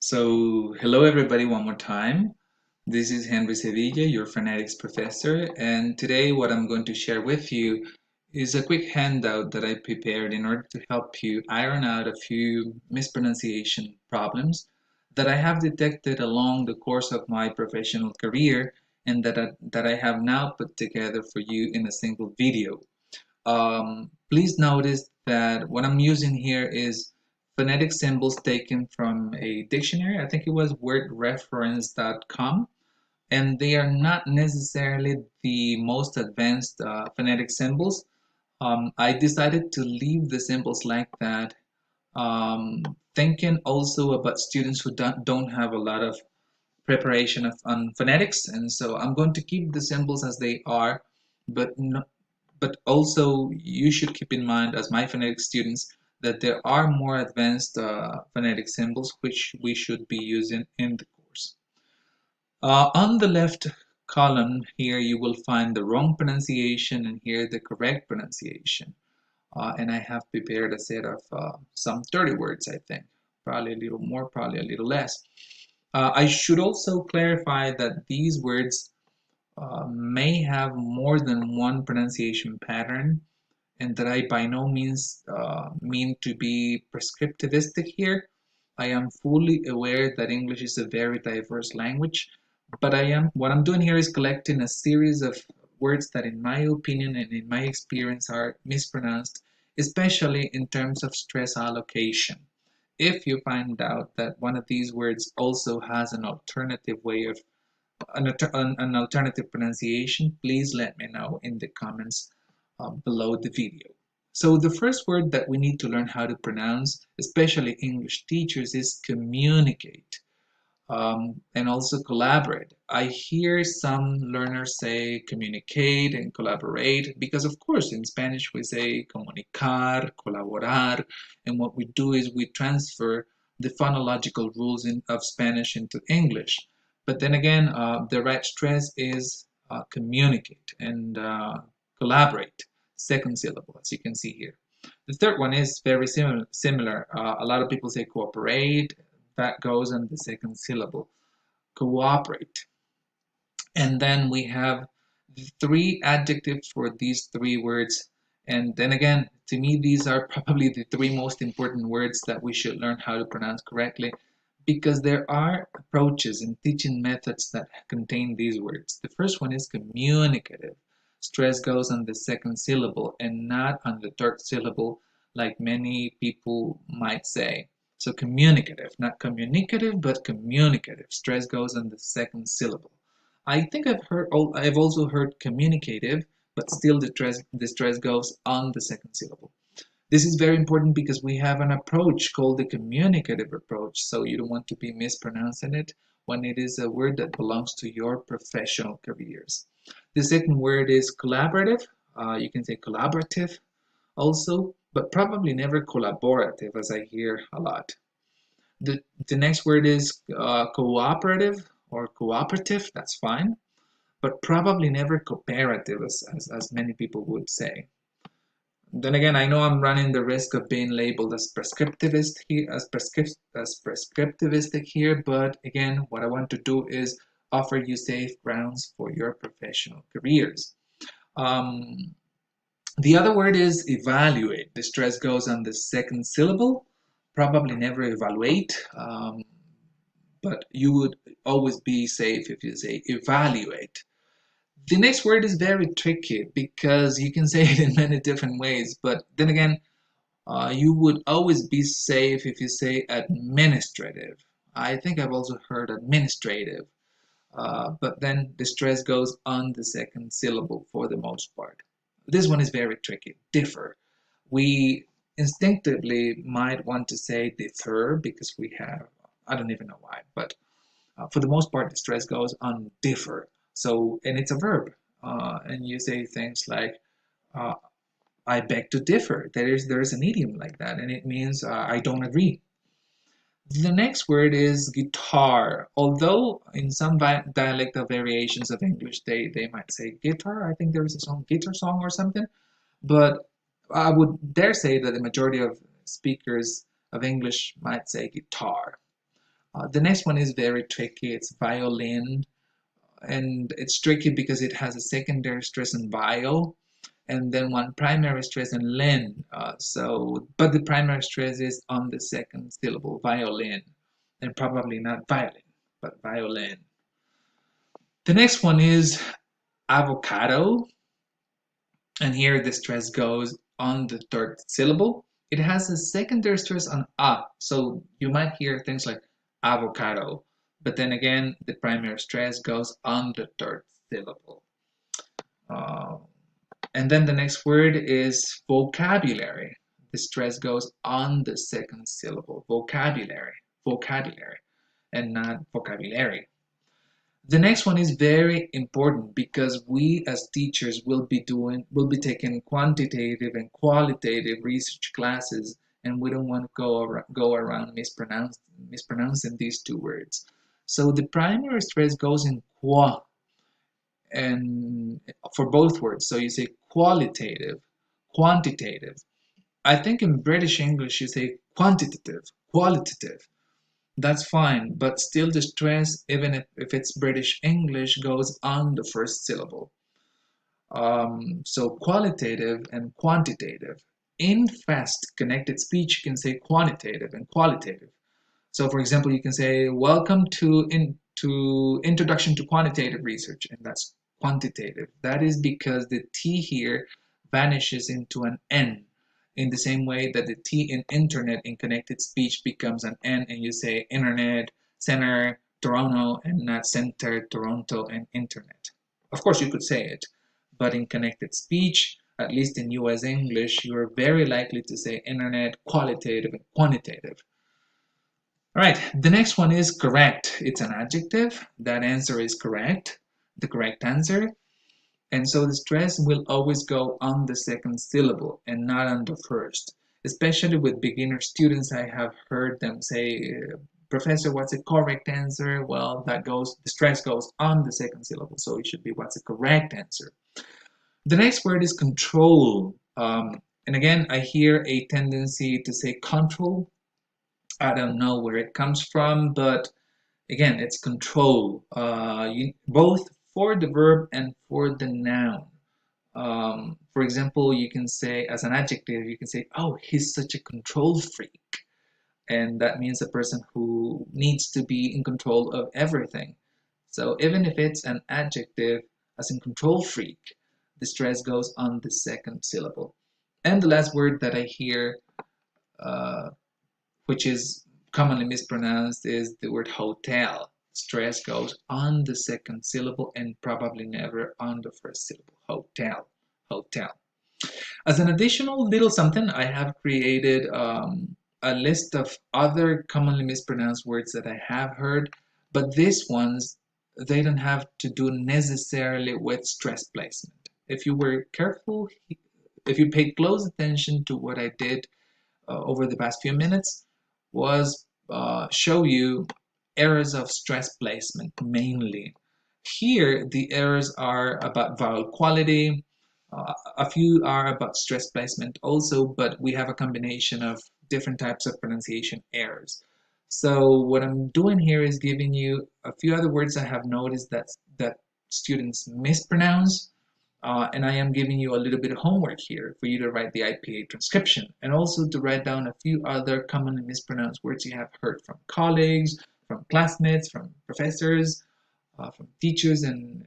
So, hello everybody one more time. This is Henry Sevilla, your phonetics professor, and today what I'm going to share with you is a quick handout that I prepared in order to help you iron out a few mispronunciation problems that I have detected along the course of my professional career and that I have now put together for you in a single video. Please notice that what I'm using here is phonetic symbols taken from a dictionary. I think it was wordreference.com, and they are not necessarily the most advanced phonetic symbols. I decided to leave the symbols like that, thinking also about students who don't have a lot of preparation on phonetics, and so I'm going to keep the symbols as they are, but no, but also you should keep in mind as my phonetic students that there are more advanced phonetic symbols which we should be using in the course. On the left column here you will find the wrong pronunciation and here the correct pronunciation. And I have prepared a set of some 30 words, I think. Probably a little more, probably a little less. I should also clarify that these words may have more than one pronunciation pattern, and that I by no means mean to be prescriptivistic here. I am fully aware that English is a very diverse language, but what I'm doing here is collecting a series of words that in my opinion and in my experience are mispronounced, especially in terms of stress allocation. If you find out that one of these words also has an alternative way of an alternative pronunciation, please let me know in the comments below the video. So the first word that we need to learn how to pronounce, especially English teachers, is communicate, and also collaborate. I hear some learners say communicate and collaborate because, of course, in Spanish we say comunicar, colaborar, and what we do is we transfer the phonological rules of Spanish into English. But then again, the right stress is communicate and collaborate, second syllable, as you can see here. The third one is very similar. A lot of people say cooperate, that goes on the second syllable, cooperate. And then we have three adjectives for these three words. And then again, to me, these are probably the three most important words that we should learn how to pronounce correctly because there are approaches and teaching methods that contain these words. The first one is communicative. Stress goes on the second syllable and not on the third syllable, like many people might say. So communicative, not communicative, but communicative. Stress goes on the second syllable. I think I've also heard communicative, but still the stress goes on the second syllable. This is very important because we have an approach called the communicative approach, so you don't want to be mispronouncing it when it is a word that belongs to your professional careers. The second word is collaborative. You can say collaborative also, but probably never collaborative as I hear a lot. The next word is cooperative or cooperative, that's fine, but probably never cooperative as many people would say. Then again, I know I'm running the risk of being labeled as prescriptivist here, as prescriptivistic here, but again, what I want to do is offer you safe grounds for your professional careers. Um, the other word is evaluate. The stress goes on the second syllable. Probably never evaluate, but you would always be safe if you say evaluate. The next word is very tricky because you can say it in many different ways, but then again, you would always be safe if you say administrative. I think I've also heard administrative, but then the stress goes on the second syllable for the most part. This one is very tricky. Differ. We instinctively might want to say defer because we have, I don't even know why, but for the most part, the stress goes on differ. So, and it's a verb. And you say things like, uh, I beg to differ. There is an idiom like that, and it means I don't agree. The next word is guitar. Although in some dialectal variations of English, they might say guitar. I think there is a song, guitar song or something. But I would dare say that the majority of speakers of English might say guitar. The next one is very tricky. It's violin, and it's tricky because it has a secondary stress on bio, and then one primary stress on lin. But the primary stress is on the second syllable, violin, and probably not violin, but violin. The next one is avocado, and here the stress goes on the third syllable. It has a secondary stress on a, so you might hear things like avocado, but then again, the primary stress goes on the third syllable. Uh, and then the next word is vocabulary. The stress goes on the second syllable, vocabulary, vocabulary, and not vocabulary. The next one is very important because we as teachers will be taking quantitative and qualitative research classes, and we don't want to go around mispronouncing these two words. So the primary stress goes in qua, and for both words. So you say qualitative, quantitative. I think in British English you say quantitative, qualitative. That's fine, but still the stress, even if it's British English, goes on the first syllable. So qualitative and quantitative. In fast connected speech, you can say quantitative and qualitative. So for example, you can say, welcome to Introduction to Quantitative Research, and that's quantitative. That is because the T here vanishes into an N, in the same way that the T in internet in connected speech becomes an N, and you say internet, center, Toronto, and not center, Toronto, and internet. Of course, you could say it, but in connected speech, at least in US English, you are very likely to say internet, qualitative, and quantitative. All right, the next one is correct. It's an adjective. That answer is correct, the correct answer. And so the stress will always go on the second syllable and not on the first. Especially with beginner students, I have heard them say, Professor, what's the correct answer? Well, the stress goes on the second syllable, so it should be what's the correct answer. The next word is control. And again, I hear a tendency to say control. I don't know where it comes from, but again, it's control, both for the verb and for the noun. For example, you can say, as an adjective, you can say, oh, he's such a control freak. And that means a person who needs to be in control of everything. So even if it's an adjective, as in control freak, the stress goes on the second syllable. And the last word that I hear, uh, which is commonly mispronounced, is the word hotel. Stress goes on the second syllable and probably never on the first syllable. Hotel, hotel. As an additional little something, I have created a list of other commonly mispronounced words that I have heard, but these ones, they don't have to do necessarily with stress placement. If you were careful, if you paid close attention to what I did over the past few minutes, was show you errors of stress placement mainly. Here, the errors are about vowel quality. A few are about stress placement also, but we have a combination of different types of pronunciation errors. So what I'm doing here is giving you a few other words I have noticed that students mispronounce, and I am giving you a little bit of homework here for you to write the IPA transcription and also to write down a few other commonly mispronounced words you have heard from colleagues, from classmates, from professors, from teachers, and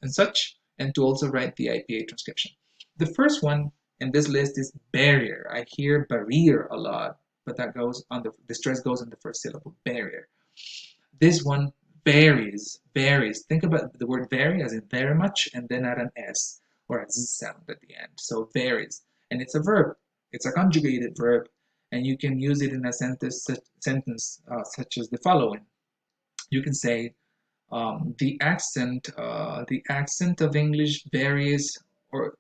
such, and to also write the IPA transcription. The first one in this list is barrier. I hear barrier a lot, but that goes on the stress goes on the first syllable, barrier. This one varies, varies. Think about the word vary as in very much and then add an S or a Z sound at the end. So varies. And it's a verb. It's a conjugated verb. And you can use it in a sentence such as the following. You can say, the accent of English varies, or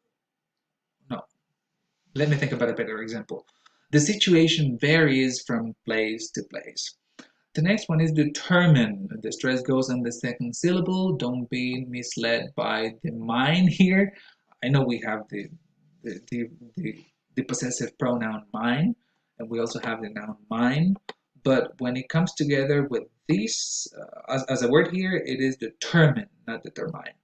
no, let me think about a better example. The situation varies from place to place. The next one is determine. The stress goes on the second syllable. Don't be misled by the mine here. I know we have the, the, the, the possessive pronoun mine, and we also have the noun mine, But when it comes together with these, as a word here, it is determine, not determine.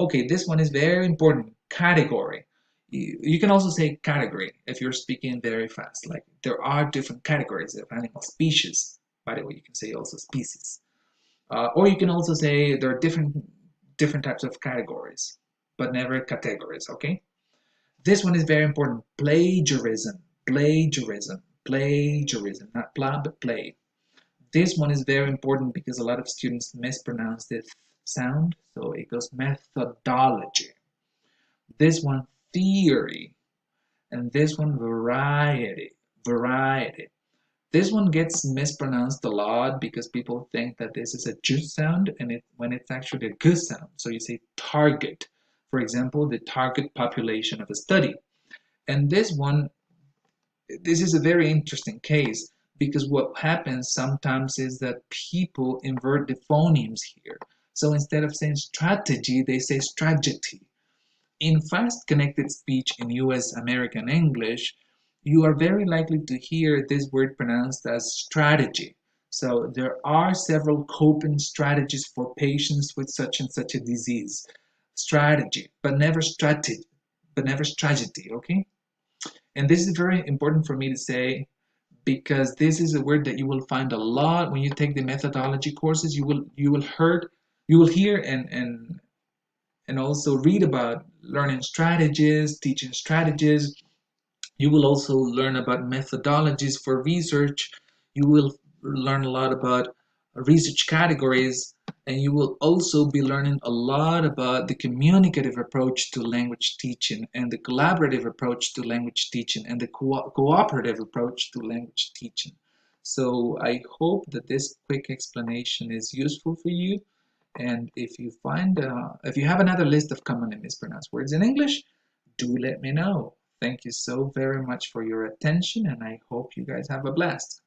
Okay, this one is very important. Category. You can also say category if you're speaking very fast. Like there are different categories of animal species. By the way, you can say also species. Or you can also say there are different types of categories, but never categories. Okay. This one is very important. Plagiarism. Plagiarism. Plagiarism. Not blah, but play. This one is very important because a lot of students mispronounce this sound. So it goes methodology. This one theory. And this one variety. Variety. This one gets mispronounced a lot because people think that this is a j sound and when it's actually a g sound. So you say target. For example, the target population of a study. And this is a very interesting case because what happens sometimes is that people invert the phonemes here. So instead of saying strategy, they say strategy. In fast connected speech in US American English, you are very likely to hear this word pronounced as strategy. So there are several coping strategies for patients with such and such a disease. Strategy, but never strategy, okay? And this is very important for me to say because this is a word that you will find a lot when you take the methodology courses. You will hear and also read about learning strategies, teaching strategies. You will also learn about methodologies for research. You will learn a lot about research categories, and you will also be learning a lot about the communicative approach to language teaching and the collaborative approach to language teaching and the cooperative approach to language teaching. So I hope that this quick explanation is useful for you. And if you have another list of common and mispronounced words in English, do let me know. Thank you so very much for your attention, and I hope you guys have a blast.